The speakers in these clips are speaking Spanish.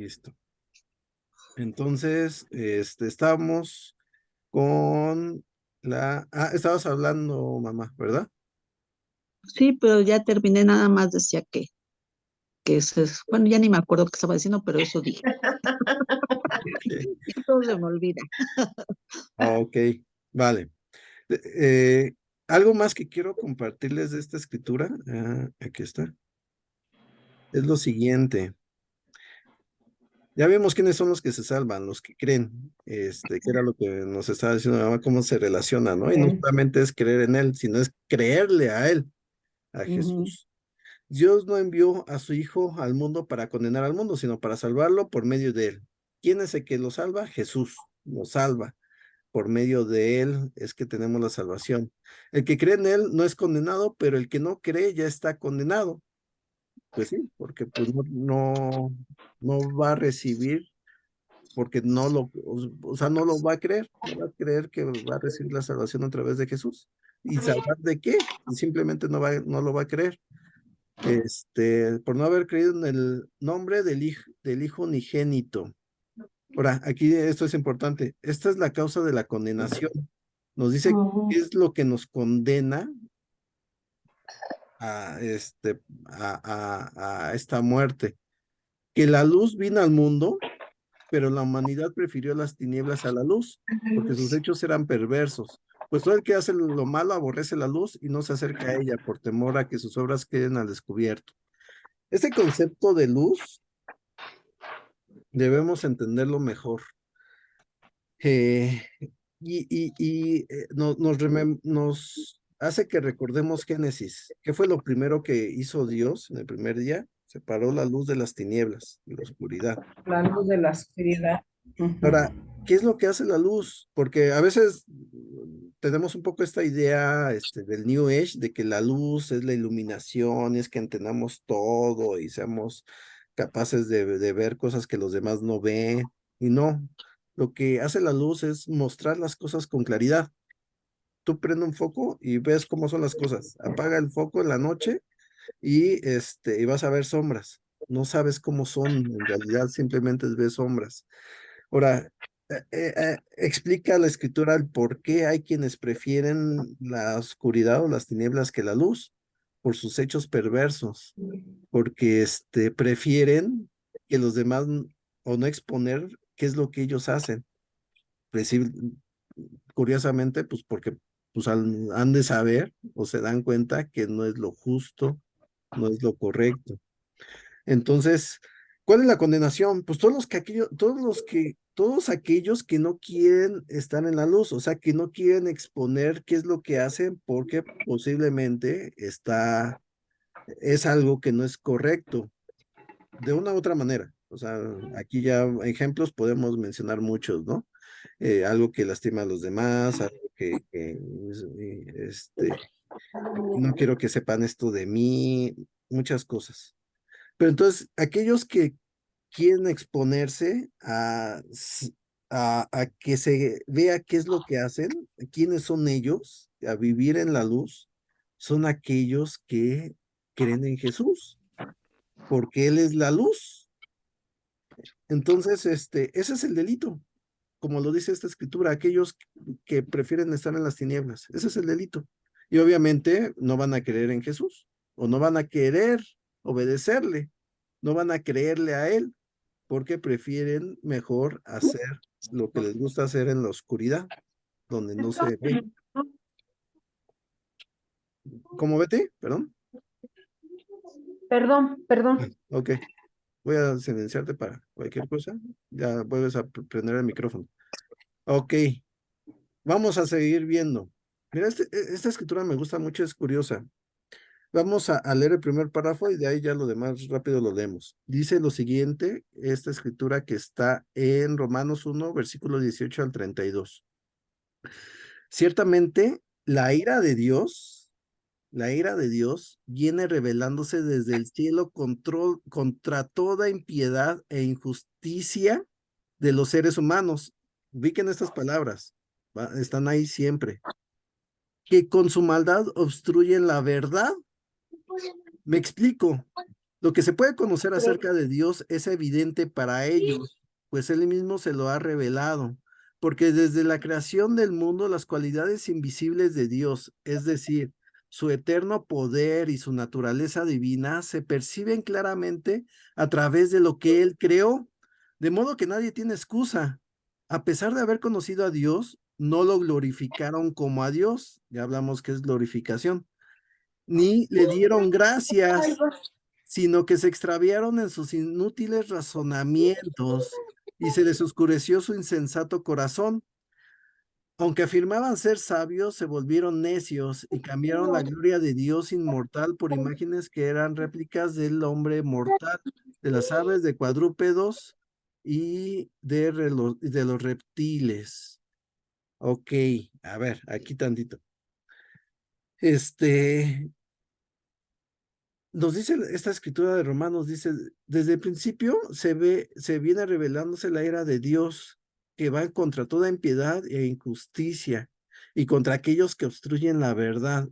Listo. Entonces, estamos con estabas hablando, mamá, ¿verdad? Sí, pero ya terminé, nada más decía que bueno, ya ni me acuerdo qué estaba diciendo, pero eso dije. Y todo se me olvida. Ok, vale. Eh, algo más que quiero compartirles de esta escritura, aquí está, es lo siguiente. Ya vimos quiénes son los que se salvan, los que creen, que era lo que nos estaba diciendo mi mamá, cómo se relaciona, ¿no? Y no Bien. solamente es creer en Él, sino es creerle a Él, a Ujú. Jesús. Dios no envió a su Hijo al mundo para condenar al mundo, sino para salvarlo por medio de Él. ¿Quién es el que lo salva? Jesús lo salva. Por medio de Él es que tenemos la salvación. El que cree en Él no es condenado, pero el que no cree ya está condenado. Pues sí, porque pues no va a recibir porque o sea, no lo va a creer, no va a creer que va a recibir la salvación a través de Jesús. ¿Y salvar de qué? Simplemente no lo va a creer. Por no haber creído en el nombre del hijo unigénito. Ahora, aquí esto es importante. Esta es la causa de la condenación. Nos dice qué Ujú. es lo que nos condena a esta muerte. Que la luz vino al mundo, pero la humanidad prefirió las tinieblas a la luz, porque sus hechos eran perversos. Pues todo el que hace lo malo aborrece la luz y no se acerca a ella por temor a que sus obras queden al descubierto. Este concepto de luz debemos entenderlo mejor. Eh, nos hace que recordemos Génesis. ¿Qué fue lo primero que hizo Dios en el primer día? Separó la luz de las tinieblas, de la oscuridad. La luz de la oscuridad. Ujú. Ahora, ¿qué es lo que hace la luz? Porque a veces tenemos un poco esta idea del New Age, de que la luz es la iluminación, y es que entendamos todo y seamos capaces de ver cosas que los demás no ven. Y no, lo que hace la luz es mostrar las cosas con claridad. Tú prende un foco y ves cómo son las cosas. Apaga el foco en la noche y vas a ver sombras. No sabes cómo son, en realidad simplemente ves sombras. Ahora, explica la escritura el por qué hay quienes prefieren la oscuridad o las tinieblas que la luz, por sus hechos perversos, porque prefieren que los demás o no exponer qué es lo que ellos hacen. Preci- Curiosamente, pues porque pues han de saber o se dan cuenta que no es lo justo, no es lo correcto. Entonces, ¿cuál es la condenación? Pues todos aquellos que no quieren estar en la luz, o sea, que no quieren exponer qué es lo que hacen porque posiblemente es algo que no es correcto, de una u otra manera. O sea, aquí ya ejemplos podemos mencionar muchos, ¿no? Algo que lastima a los demás, algo no quiero que sepan esto de mí, muchas cosas. Pero entonces, aquellos que quieren exponerse a que se vea qué es lo que hacen, quiénes son ellos, a vivir en la luz, son aquellos que creen en Jesús, porque Él es la luz. Entonces, ese es el delito, como lo dice esta escritura, aquellos que prefieren estar en las tinieblas, ese es el delito. Y obviamente no van a creer en Jesús, o no van a querer obedecerle, no van a creerle a Él porque prefieren mejor hacer lo que les gusta hacer en la oscuridad, donde no se ve. ¿Cómo vete? Perdón. Perdón, Ah, perdón. ok, voy a silenciarte para cualquier cosa. Ya vuelves a prender el micrófono. Ok, vamos a seguir viendo. Mira, esta escritura me gusta mucho, es curiosa. Vamos a leer el primer párrafo y de ahí ya lo demás rápido lo leemos. Dice lo siguiente, esta escritura que está en Romanos 1, versículo 18 al 32. Ciertamente, la ira de Dios viene revelándose desde el cielo contra toda impiedad e injusticia de los seres humanos. Ubiquen estas palabras, están ahí siempre. Que con su maldad obstruyen la verdad. Me explico. Lo que se puede conocer Pero- acerca de Dios es evidente para ellos, pues Él mismo se lo ha revelado, porque desde la creación del mundo las cualidades invisibles de Dios, es decir, su eterno poder y su naturaleza divina, se perciben claramente a través de lo que Él creó, de modo que nadie tiene excusa. A pesar de haber conocido a Dios, no lo glorificaron como a Dios, ya hablamos que es glorificación, ni le dieron gracias, sino que se extraviaron en sus inútiles razonamientos y se les oscureció su insensato corazón. Aunque afirmaban ser sabios, se volvieron necios y cambiaron la gloria de Dios inmortal por imágenes que eran réplicas del hombre mortal, de las aves, de cuadrúpedos y de los reptiles. Ok, a ver, aquí tantito. Nos dice esta escritura de Romanos, dice, desde el principio se viene revelándose la ira de Dios que va contra toda impiedad e injusticia y contra aquellos que obstruyen la verdad.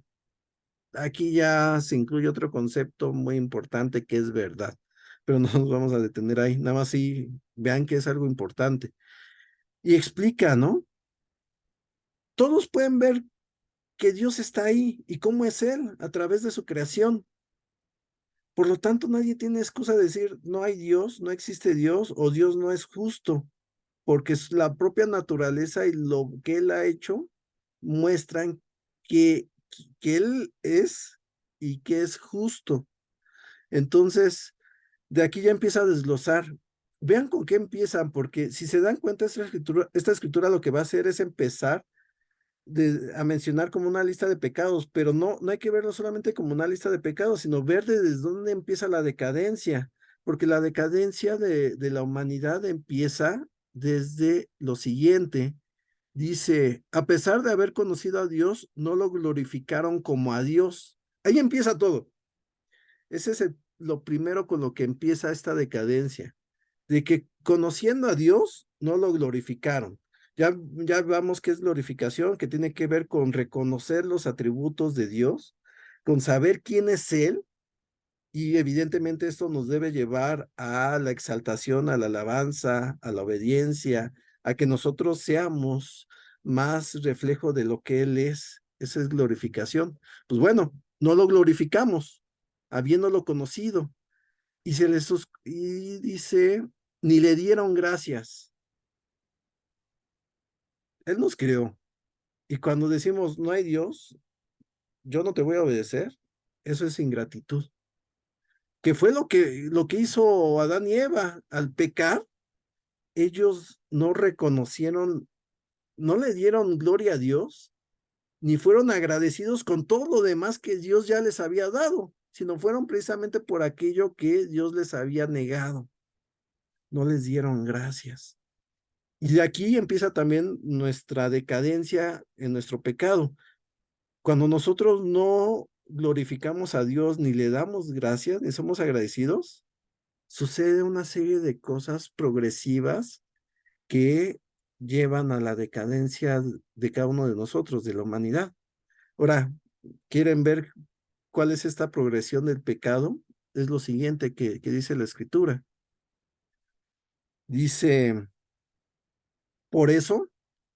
Aquí ya se incluye otro concepto muy importante que es verdad, pero no nos vamos a detener ahí, nada más sí vean que es algo importante. Y explica, ¿no? Todos pueden ver que Dios está ahí y cómo es Él a través de su creación. Por lo tanto, nadie tiene excusa de decir no hay Dios, no existe Dios o Dios no es justo, porque es la propia naturaleza y lo que Él ha hecho muestran que, que Él es y que es justo. Entonces, de aquí ya empieza a desglosar. Vean con qué empiezan, porque si se dan cuenta, esta escritura lo que va a hacer es empezar a mencionar como una lista de pecados, pero no hay que verlo solamente como una lista de pecados, sino ver desde dónde empieza la decadencia, porque la decadencia de la humanidad empieza desde lo siguiente. Dice, a pesar de haber conocido a Dios, no lo glorificaron como a Dios. Ahí empieza todo. Ese es lo primero con lo que empieza esta decadencia, de que conociendo a Dios, no lo glorificaron. Ya vamos que es glorificación, que tiene que ver con reconocer los atributos de Dios, con saber quién es Él, y evidentemente esto nos debe llevar a la exaltación, a la alabanza, a la obediencia, a que nosotros seamos más reflejo de lo que Él es. Esa es glorificación. Pues bueno, no lo glorificamos, habiéndolo conocido, y dice, ni le dieron gracias. Él nos creó. Y cuando decimos, no hay Dios, yo no te voy a obedecer, eso es ingratitud. Que fue lo que hizo Adán y Eva al pecar. Ellos no reconocieron, no le dieron gloria a Dios, ni fueron agradecidos con todo lo demás que Dios ya les había dado, sino fueron precisamente por aquello que Dios les había negado. No les dieron gracias. Y de aquí empieza también nuestra decadencia en nuestro pecado. Cuando nosotros no glorificamos a Dios, ni le damos gracias, ni somos agradecidos, sucede una serie de cosas progresivas que llevan a la decadencia de cada uno de nosotros, de la humanidad. Ahora, ¿quieren ver cuál es esta progresión del pecado? Es lo siguiente que dice la Escritura. Dice, por eso,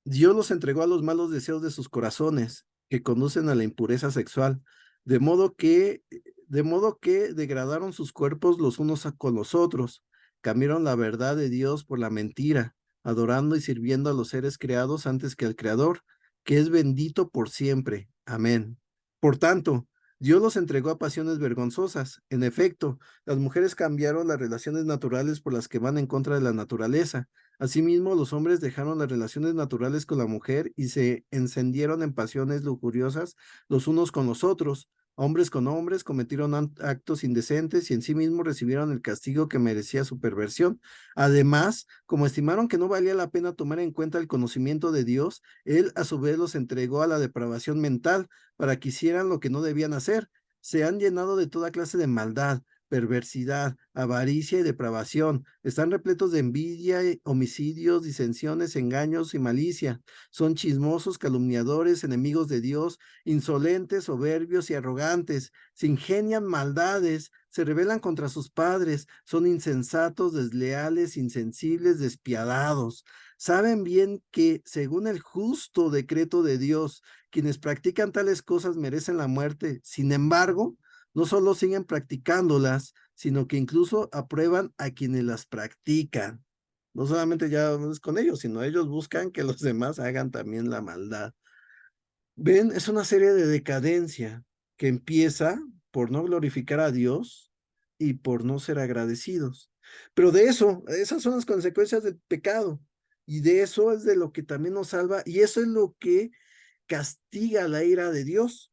Dios los entregó a los malos deseos de sus corazones, que conducen a la impureza sexual, de modo que, de modo que degradaron sus cuerpos los unos con los otros, cambiaron la verdad de Dios por la mentira, adorando y sirviendo a los seres creados antes que al Creador, que es bendito por siempre. Amén. Por tanto, Dios los entregó a pasiones vergonzosas. En efecto, las mujeres cambiaron las relaciones naturales por las que van en contra de la naturaleza. Asimismo, los hombres dejaron las relaciones naturales con la mujer y se encendieron en pasiones lujuriosas los unos con los otros. Hombres con hombres cometieron actos indecentes y en sí mismos recibieron el castigo que merecía su perversión. Además, como estimaron que no valía la pena tomar en cuenta el conocimiento de Dios, Él a su vez los entregó a la depravación mental para que hicieran lo que no debían hacer. Se han llenado de toda clase de maldad, perversidad, avaricia y depravación. Están repletos de envidia, homicidios, disensiones, engaños y malicia. Son chismosos, calumniadores, enemigos de Dios, insolentes, soberbios y arrogantes. Se ingenian maldades, se rebelan contra sus padres, son insensatos, desleales, insensibles, despiadados. Saben bien que, según el justo decreto de Dios, quienes practican tales cosas merecen la muerte. Sin embargo, no solo siguen practicándolas, sino que incluso aprueban a quienes las practican. No solamente ya es con ellos, sino ellos buscan que los demás hagan también la maldad. Ven, es una serie de decadencia que empieza por no glorificar a Dios y por no ser agradecidos. Pero de eso, esas son las consecuencias del pecado. Y de eso es de lo que también nos salva. Y eso es lo que castiga la ira de Dios.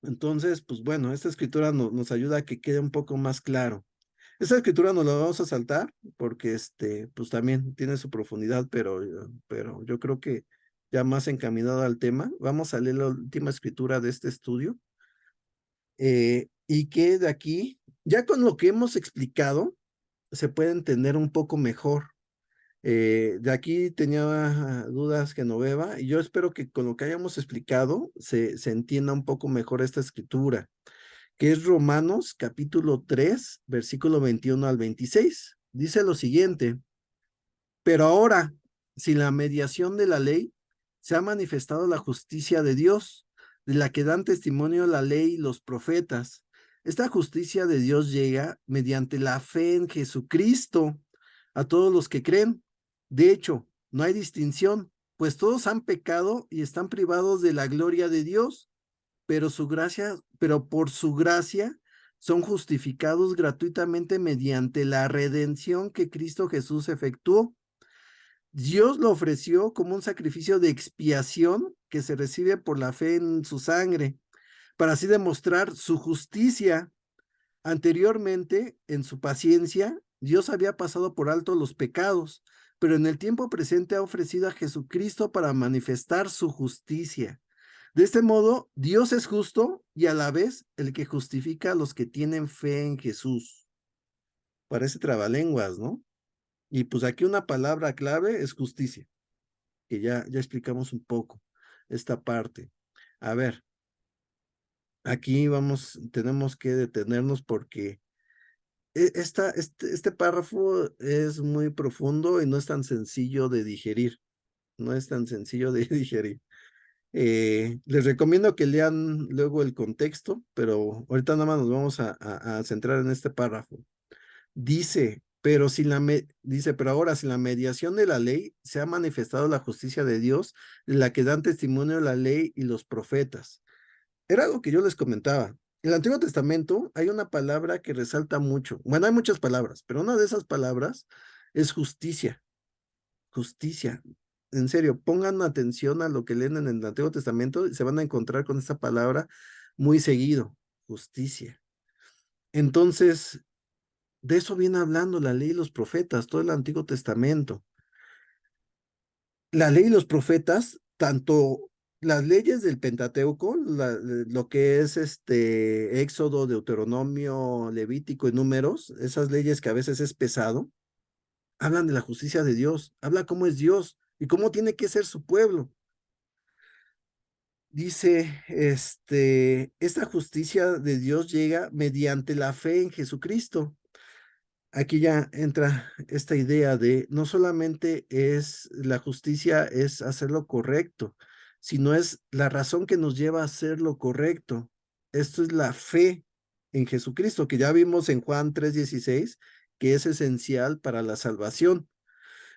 Entonces, pues bueno, esta escritura nos ayuda a que quede un poco más claro. Esta escritura nos la vamos a saltar porque pues también tiene su profundidad, pero yo creo que ya más encaminado al tema, vamos a leer la última escritura de este estudio, y que de aquí, ya con lo que hemos explicado, se puede entender un poco mejor. De aquí tenía dudas Genoveva, y yo espero que con lo que hayamos explicado se entienda un poco mejor esta escritura, que es Romanos capítulo 3, versículo 21 al 26. Dice lo siguiente: pero ahora, sin la mediación de la ley, se ha manifestado la justicia de Dios, de la que dan testimonio la ley y los profetas. Esta justicia de Dios llega mediante la fe en Jesucristo a todos los que creen. De hecho, no hay distinción, pues todos han pecado y están privados de la gloria de Dios, pero por su gracia son justificados gratuitamente mediante la redención que Cristo Jesús efectuó. Dios lo ofreció como un sacrificio de expiación que se recibe por la fe en su sangre, para así demostrar su justicia. Anteriormente, en su paciencia, Dios había pasado por alto los pecados, pero en el tiempo presente ha ofrecido a Jesucristo para manifestar su justicia. De este modo, Dios es justo y a la vez el que justifica a los que tienen fe en Jesús. Parece trabalenguas, ¿no? Y pues aquí una palabra clave es justicia, que ya explicamos un poco esta parte. A ver, aquí tenemos que detenernos porque este párrafo es muy profundo y no es tan sencillo de digerir. No es tan sencillo de digerir. Les recomiendo que lean luego el contexto, pero ahorita nada más nos vamos a centrar en este párrafo. Dice, pero ahora sin la mediación de la ley se ha manifestado la justicia de Dios, de la que dan testimonio la ley y los profetas. Era algo que yo les comentaba. En el Antiguo Testamento hay una palabra que resalta mucho. Bueno, hay muchas palabras, pero una de esas palabras es justicia. Justicia. En serio, pongan atención a lo que leen en el Antiguo Testamento y se van a encontrar con esta palabra muy seguido. Justicia. Entonces, de eso viene hablando la ley y los profetas, todo el Antiguo Testamento. La ley y los profetas, tanto las leyes del Pentateuco, lo que es Éxodo, Deuteronomio, Levítico y Números, esas leyes que a veces es pesado, hablan de la justicia de Dios, habla cómo es Dios y cómo tiene que ser su pueblo. Dice, esta justicia de Dios llega mediante la fe en Jesucristo. Aquí ya entra esta idea de no solamente es la justicia, es hacer lo correcto, sino es la razón que nos lleva a hacer lo correcto. Esto es la fe en Jesucristo, que ya vimos en Juan 3:16, que es esencial para la salvación.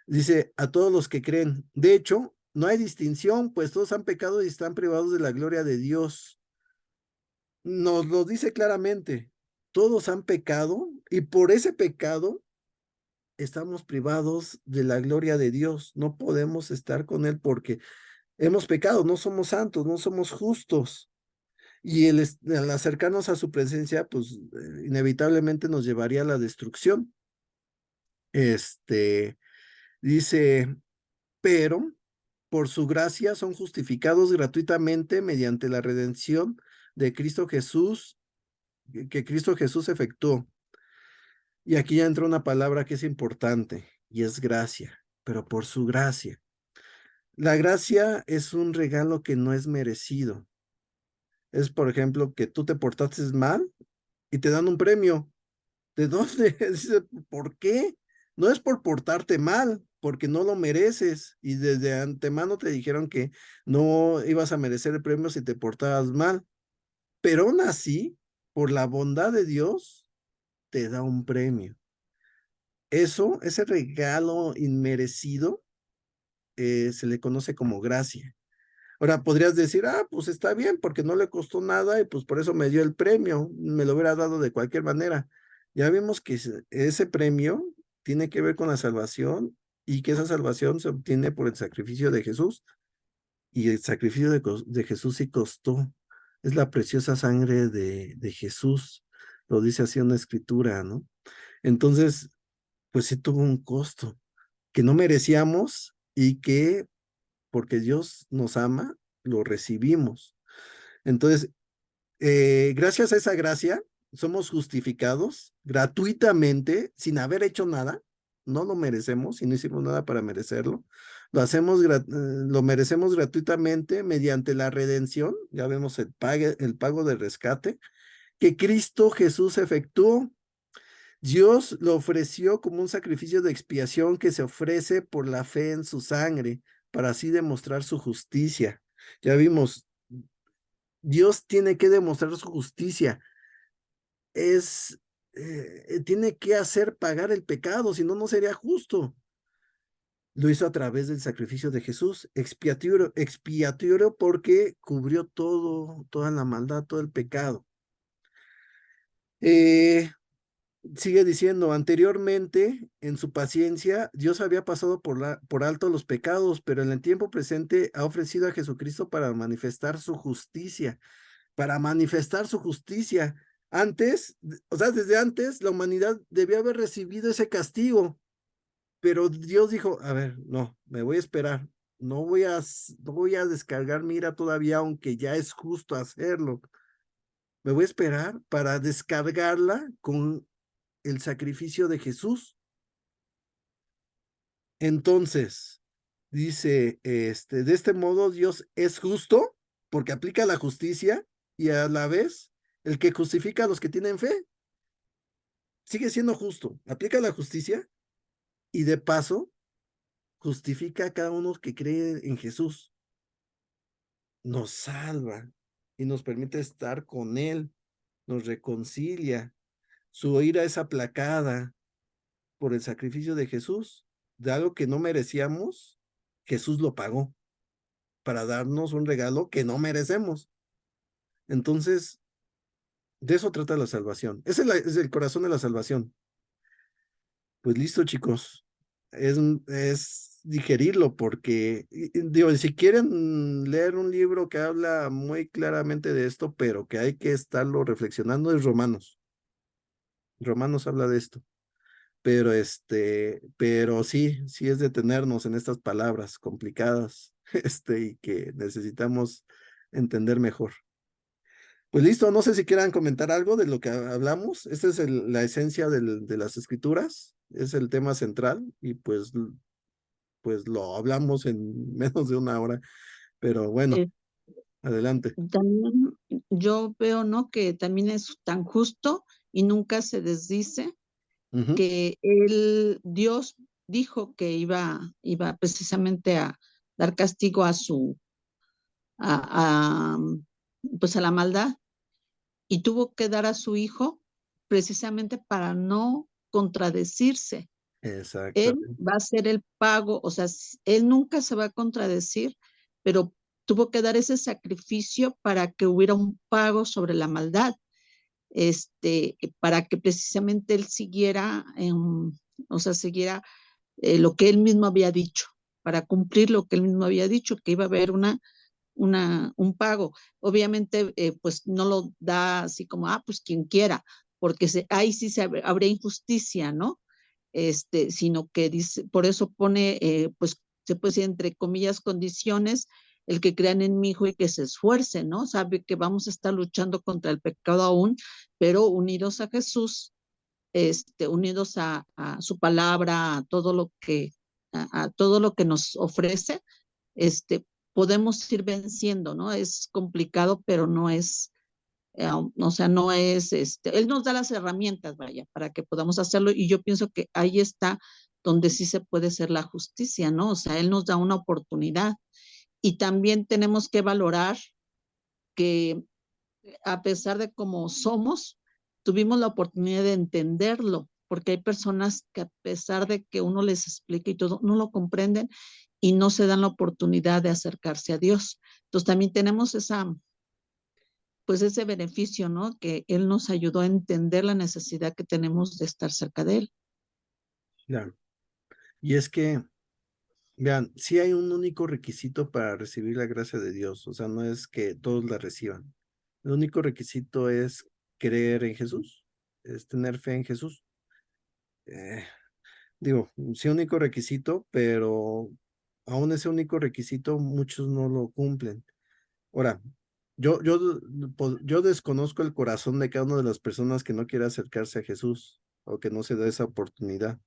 Dice, a todos los que creen. De hecho, no hay distinción, pues todos han pecado y están privados de la gloria de Dios. Nos lo dice claramente. Todos han pecado y por ese pecado estamos privados de la gloria de Dios. No podemos estar con Él porque hemos pecado, no somos santos, no somos justos. Y al acercarnos a su presencia, pues inevitablemente nos llevaría a la destrucción. Dice, pero por su gracia son justificados gratuitamente mediante la redención de Cristo Jesús, que Cristo Jesús efectuó. Y aquí ya entra una palabra que es importante y es gracia, pero por su gracia. La gracia es un regalo que no es merecido. Es, por ejemplo, que tú te portaste mal y te dan un premio. ¿De dónde? Dice, ¿por qué? No es por portarte mal, porque no lo mereces. Y desde antemano te dijeron que no ibas a merecer el premio si te portabas mal. Pero aún así, por la bondad de Dios, te da un premio. Eso, ese regalo inmerecido, se le conoce como gracia. Ahora podrías decir, pues está bien, porque no le costó nada y pues por eso me dio el premio, me lo hubiera dado de cualquier manera. Ya vimos que ese premio tiene que ver con la salvación y que esa salvación se obtiene por el sacrificio de Jesús. Y el sacrificio de Jesús sí costó. Es la preciosa sangre de Jesús. Lo dice así una escritura, ¿no? Entonces, pues sí tuvo un costo que no merecíamos y que porque Dios nos ama, lo recibimos. Entonces, gracias a esa gracia, somos justificados gratuitamente, sin haber hecho nada. No lo merecemos y no hicimos nada para merecerlo. Lo merecemos gratuitamente mediante la redención. Ya vemos el pago de rescate que Cristo Jesús efectuó. Dios lo ofreció como un sacrificio de expiación que se ofrece por la fe en su sangre, para así demostrar su justicia. Ya vimos, Dios tiene que demostrar su justicia. Tiene que hacer pagar el pecado, si no, no sería justo. Lo hizo a través del sacrificio de Jesús, expiatorio porque cubrió toda la maldad, todo el pecado. Sigue diciendo, anteriormente, en su paciencia, Dios había pasado por alto los pecados, pero en el tiempo presente ha ofrecido a Jesucristo para manifestar su justicia, Antes, o sea, desde antes, la humanidad debía haber recibido ese castigo, pero Dios dijo, a ver, no, me voy a esperar, no voy a descargar mi ira todavía, aunque ya es justo hacerlo. Me voy a esperar para descargarla con el sacrificio de Jesús. Entonces, dice, de este modo Dios es justo porque aplica la justicia y a la vez el que justifica a los que tienen fe. Sigue siendo justo, aplica la justicia y de paso justifica a cada uno que cree en Jesús. Nos salva y nos permite estar con Él, nos reconcilia. Su ira es aplacada por el sacrificio de Jesús, de algo que no merecíamos. Jesús lo pagó para darnos un regalo que no merecemos. Entonces, de eso trata la salvación. Ese es el corazón de la salvación. Pues listo, chicos. Es digerirlo porque, digo, si quieren leer un libro que habla muy claramente de esto, pero que hay que estarlo reflexionando, es Romanos. Romanos habla de esto. Pero sí es detenernos en estas palabras complicadas, y que necesitamos entender mejor. Pues listo, no sé si quieran comentar algo de lo que hablamos. Esta es la esencia de las escrituras, es el tema central y pues lo hablamos en menos de una hora, pero bueno, adelante. También yo veo, ¿no? Que también es tan justo y nunca se desdice que Dios dijo que iba precisamente a dar castigo a, pues a la maldad y tuvo que dar a su hijo precisamente para no contradecirse. Él Exactamente. va a hacer el pago, o sea, él nunca se va a contradecir, pero tuvo que dar ese sacrificio para que hubiera un pago sobre la maldad, para que precisamente él siguiera, o sea, siguiera lo que él mismo había dicho, para cumplir lo que él mismo había dicho, que iba a haber un pago. Obviamente, pues no lo da así como, pues quien quiera, porque ahí sí habría injusticia, ¿no? Sino que dice, por eso pone, pues se puede decir entre comillas, condiciones, el que crean en mi Hijo y que se esfuercen, ¿no? Sabe que vamos a estar luchando contra el pecado aún, pero unidos a Jesús, unidos a su palabra, a todo lo que nos ofrece, podemos ir venciendo, ¿no? Es complicado, pero no es, o sea, no es, Él nos da las herramientas, vaya, para que podamos hacerlo, y yo pienso que ahí está donde sí se puede hacer la justicia, ¿no? O sea, Él nos da una oportunidad, y también tenemos que valorar que a pesar de cómo somos, tuvimos la oportunidad de entenderlo, porque hay personas que a pesar de que uno les explique y todo, no lo comprenden y no se dan la oportunidad de acercarse a Dios. Entonces también tenemos pues ese beneficio, ¿no? Que Él nos ayudó a entender la necesidad que tenemos de estar cerca de Él. Claro. Y es que, vean, sí hay un único requisito para recibir la gracia de Dios, o sea, no es que todos la reciban. El único requisito es creer en Jesús, es tener fe en Jesús. Digo, sí, único requisito, pero aún ese único requisito muchos no lo cumplen. Ahora, yo desconozco el corazón de cada una de las personas que no quiere acercarse a Jesús o que no se da esa oportunidad.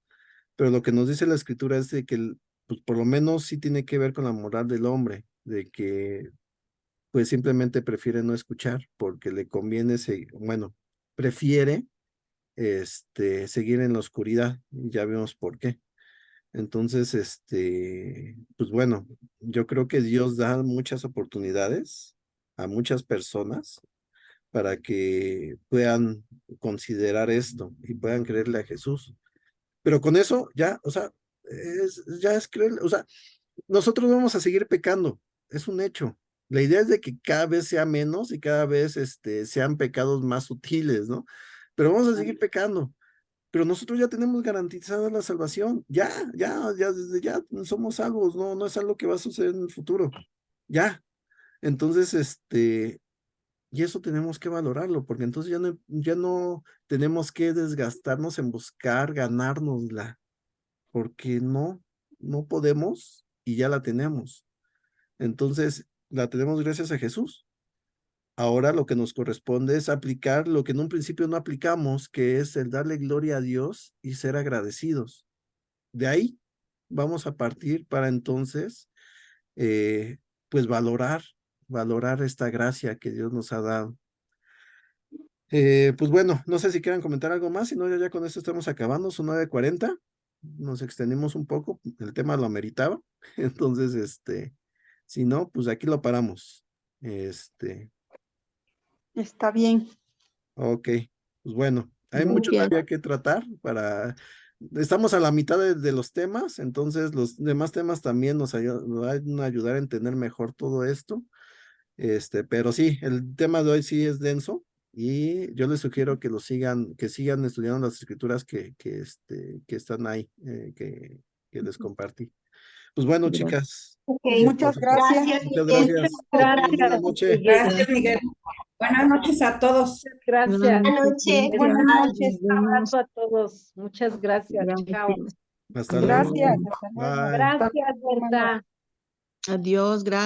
Pero lo que nos dice la escritura es de que, pues, por lo menos sí tiene que ver con la moral del hombre, de que pues simplemente prefiere no escuchar porque le conviene, bueno, prefiere seguir en la oscuridad. Ya vemos por qué. Entonces, pues bueno, yo creo que Dios da muchas oportunidades a muchas personas para que puedan considerar esto y puedan creerle a Jesús. Pero con eso ya, o sea, ya es creerle, o sea, nosotros vamos a seguir pecando, es un hecho. La idea es de que cada vez sea menos y cada vez sean pecados más sutiles, ¿no? Pero vamos a seguir pecando. Pero nosotros ya tenemos garantizada la salvación. Ya, desde ya somos salvos. No, no es algo que va a suceder en el futuro. Ya. Entonces, y eso tenemos que valorarlo, porque entonces ya no tenemos que desgastarnos en buscar ganárnosla, porque no podemos y ya la tenemos. Entonces, la tenemos gracias a Jesús. Ahora lo que nos corresponde es aplicar lo que en un principio no aplicamos, que es el darle gloria a Dios y ser agradecidos. De ahí vamos a partir para entonces, pues valorar esta gracia que Dios nos ha dado. Pues bueno, no sé si quieran comentar algo más, si no, ya con esto estamos acabando, son 9:40, nos extendimos un poco, el tema lo ameritaba, entonces, si no, pues aquí lo paramos. Está bien. Ok, pues bueno, hay mucho todavía que tratar estamos a la mitad de los temas, entonces los demás temas también nos van a ayudar a entender mejor todo esto, pero sí, el tema de hoy sí es denso y yo les sugiero que sigan estudiando las escrituras que están ahí, que les compartí. Pues bueno, chicas. Okay, muchas gracias. Muchas gracias. Buenas noches. Gracias, Miguel. Buenas noches a todos. Gracias. Buenas noches. Buenas noches. Nos vemos. A todos. Muchas gracias. Chao. Hasta luego. Gracias. Hasta luego. Bye. Gracias, Berta. Adiós, gracias.